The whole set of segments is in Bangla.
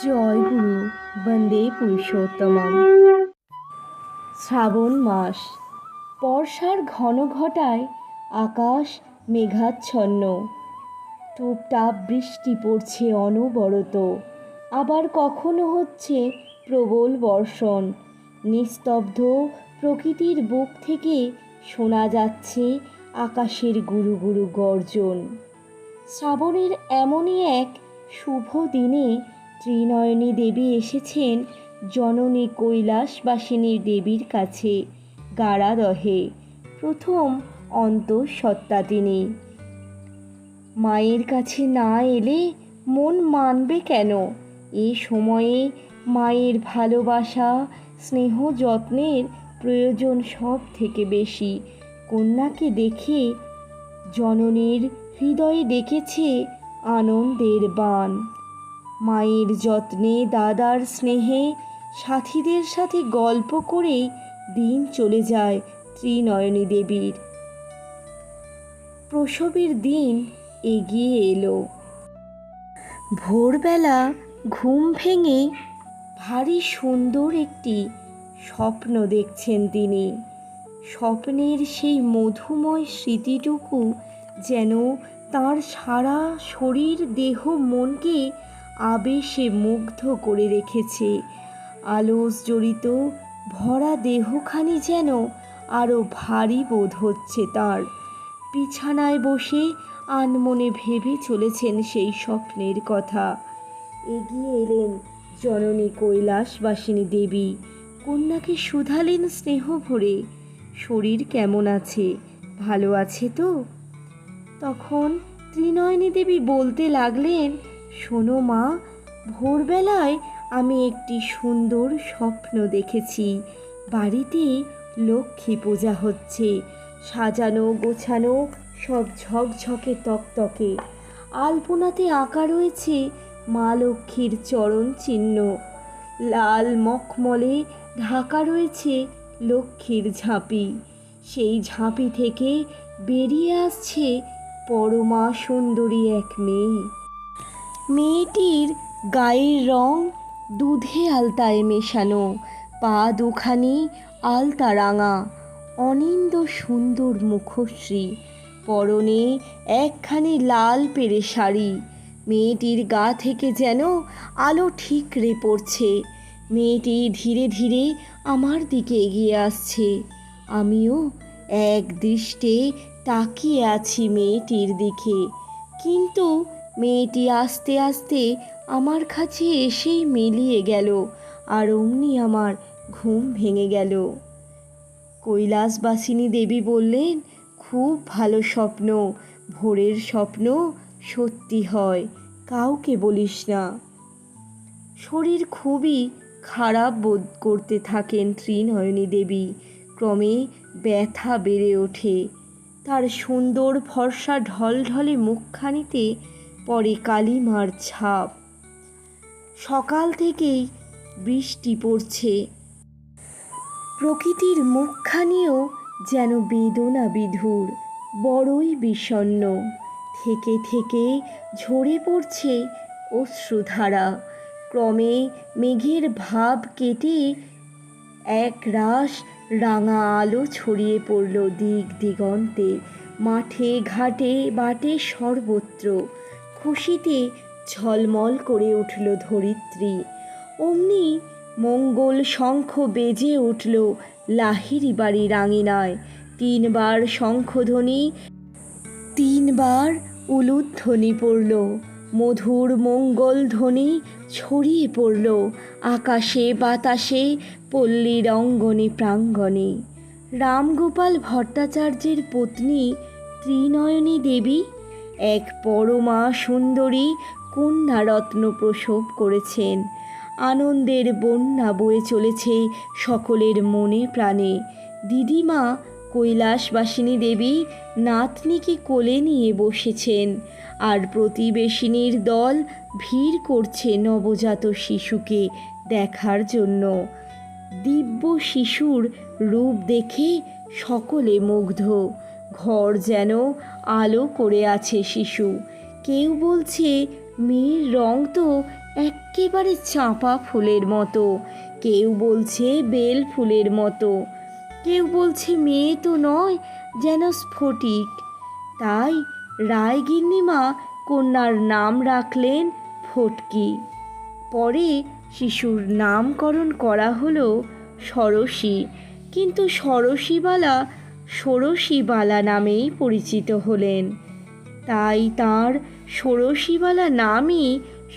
জয় গুরু বন্দে পুরুষোত্তমম। শ্রাবণ মাস, বর্ষার ঘন ঘটায় আকাশ মেঘাচ্ছন্ন। টুপটাপ বৃষ্টি পড়ছে অনবরত, আবার কখনো হচ্ছে প্রবল বর্ষণ। নিস্তব্ধ প্রকৃতির বুক থেকে শোনা যাচ্ছে আকাশের গুরু গুরু গর্জন। শ্রাবণের এমনই এক শুভ দিনে ত্রিনয়নী দেবী এসেছেন জননী কৈলাসবাসিনী দেবীর কাছে গারাদহে। প্রথম অন্তঃসত্ত্বা তিনি। মায়ের কাছে না এলে মন মানবে কেন? এ সময়ে মায়ের ভালোবাসা, স্নেহ, যত্নের প্রয়োজন সব থেকে বেশি। কন্যাকে দেখে জননীর হৃদয়ে ডেকেছে আনন্দের বাণ। মায়ের যত্নে, দাদার স্নেহে, সাথীদের সাথে গল্প করে দিন চলে যায় ত্রিনয়নী দেবীর। প্রসবের দিন এগিয়ে এলো। ভোরবেলা ঘুম ভেঙে ভারী সুন্দর একটি স্বপ্ন দেখছেন তিনি। স্বপ্নের সেই মধুময় স্মৃতিটুকু যেন তার সারা শরীর, দেহ, মনকে আবেশে মুগ্ধ করে রেখেছে। আলস জড়িত ভরা দেহখানি যেন আরও ভারী বোধ হচ্ছে তার। বিছানায় বসে আনমনে ভেবে চলেছেন সেই স্বপ্নের কথা। এগিয়ে এলেন জননী কৈলাসবাসিনী দেবী। কন্যাকে শুধালেন স্নেহ ভরে, শরীর কেমন আছে, ভালো আছে তো? তখন ত্রিনয়নী দেবী বলতে লাগলেন, শোনো মা, ভোরবেলায় আমি একটি সুন্দর স্বপ্ন দেখেছি। বাড়িতে লক্ষ্মী পূজা হচ্ছে, সাজানো গোছানো সব ঝকঝকে তকতকে। আলপনাতে আঁকা রয়েছে মা লক্ষ্মীর চরণ চিহ্ন। লাল মখমলে ঢাকা রয়েছে লক্ষ্মীর ঝাঁপি। সেই ঝাঁপি থেকে বেরিয়ে আসছে পরমা সুন্দরী এক মেয়ে। মেয়েটির গায়ের রং দুধে আলতায় মেশানো, পা দুখানি আলতা রাঙা, অনিন্দ সুন্দর মুখশ্রী, পরনে একখানি লাল পেরে শাড়ি। মেয়েটির গা থেকে যেন আলো ঠিকরে পড়ছে। মেয়েটি ধীরে ধীরে আমার দিকে এগিয়ে আসছে। আমিও এক দৃষ্টে তাকিয়ে আছি মেয়েটির দিকে। কিন্তু মেয়েটি আস্তে আস্তে আমার কাছে এসেই মিলিয়ে গেল, আর অমনি আমার ঘুম ভেঙে গেল। কৈলাসবাসিনী দেবী বললেন, খুব ভালো স্বপ্ন, ভোরের স্বপ্ন সত্যি হয়, কাউকে বলিস না। শরীর খুবই খারাপ বোধ করতে থাকেন ত্রিনয়নী দেবী। ক্রমে ব্যথা বেড়ে ওঠে। তার সুন্দর ফর্সা ঢলঢলে মুখখানিতে পড়ে কালিমার ছাপ। সকাল থেকেই বৃষ্টি পড়ছে। প্রকৃতির মুখখানিও যেন বেদনা বিধুর, বড়ই বিষণ্ণ। থেকে থেকে ঝরে পড়ছে অশ্রুধারা। ক্রমে মেঘের ভাব কেটে এক রাশ রাঙা আলো ছড়িয়ে পড়ল দিক দিগন্তে। মাঠে ঘাটে বাটে সর্বত্র খুশিতে ঝলমল করে উঠল ধরিত্রী। অমনি মঙ্গল শঙ্খ বেজে উঠল লাহিড়ি বাড়ির আঙিনায়। 3 বার শঙ্খধ্বনি, 3 বার উলুধ্বনি পড়ল। মধুর মঙ্গল ধ্বনি ছড়িয়ে পড়ল আকাশে বাতাসে, পল্লীর অঙ্গনে প্রাঙ্গণে। রামগোপাল ভট্টাচার্যের পত্নী ত্রিনয়নী দেবী এক পরমা সুন্দরী কন্যারত্ন প্রসব করেছেন। আনন্দের বন্যা বয়ে চলেছে সকলের মনে প্রাণে। দিদিমা কৈলাসবাসিনী দেবী নাতনিকে কোলে নিয়ে বসেছেন, আর প্রতিবেশিনীর দল ভিড় করছে নবজাত শিশুকে দেখার জন্য। দিব্য শিশুর রূপ দেখে সকলে মুগ্ধ। ঘর যেন আলো করে আছে শিশু। কেউ বলছে, মেয়ের রং তো এক্কেবারে চাঁপা ফুলের মতো, কেউ বলছে বেল ফুলের মতো, কেউ বলছে মেয়ে তো নয়, যেন স্ফটিক। তাই রায়গিন্নিমা কন্যার নাম রাখলেন ফটকি। পরে শিশুর নামকরণ করা হলো ষোড়শী, কিন্তু ষোড়শীবালা নামেই পরিচিত হলেন। তাই তাঁর ষোড়শীবালা নামই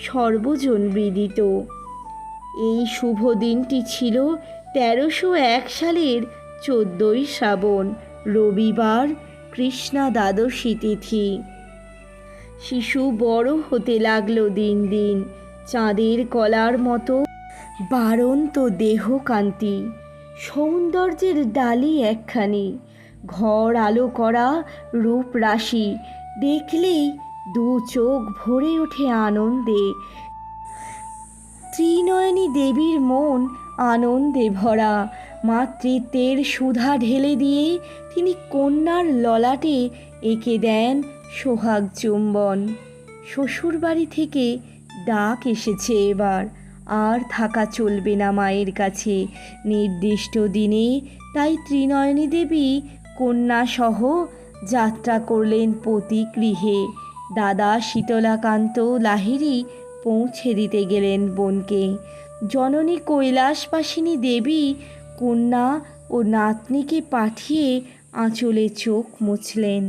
সর্বজন বিদিত। এই শুভ দিনটি ছিল 1301 সালের 14ই শ্রাবণ, রবিবার, কৃষ্ণা দ্বাদশী তিথি। শিশু বড় হতে লাগলো দিন দিন, চাঁদের কলার মতো বাড়ন্ত দেহকান্তি, সৌন্দর্যের ডালি একখানি, ঘর আলো করা রূপ রাশি, দেখলেই দু চোখ ভরে ওঠে আনন্দে। ত্রিনয়নী দেবীর মন আনন্দে ভরা। মাতৃত্বের সুধা ঢেলে দিয়ে তিনি কন্যার ললাটে এঁকে দেন সোহাগ চুম্বন। শ্বশুরবাড়ি থেকে ডাক এসেছে এবার, আর থাকা চলবে না মায়ের কাছে নির্দিষ্ট দিনে। তাই ত্রিনয়নী দেবী কন্যাসহ যাত্রা করলেন পতিগৃহে। দাদা শীতলাকান্ত লাহিড়ী পৌঁছে দিতে গেলেন বোনকে। জননী কৈলাসবাসিনী দেবী কন্যা ও নাতনিকে পাঠিয়ে আঁচলে চোখ মুছলেন।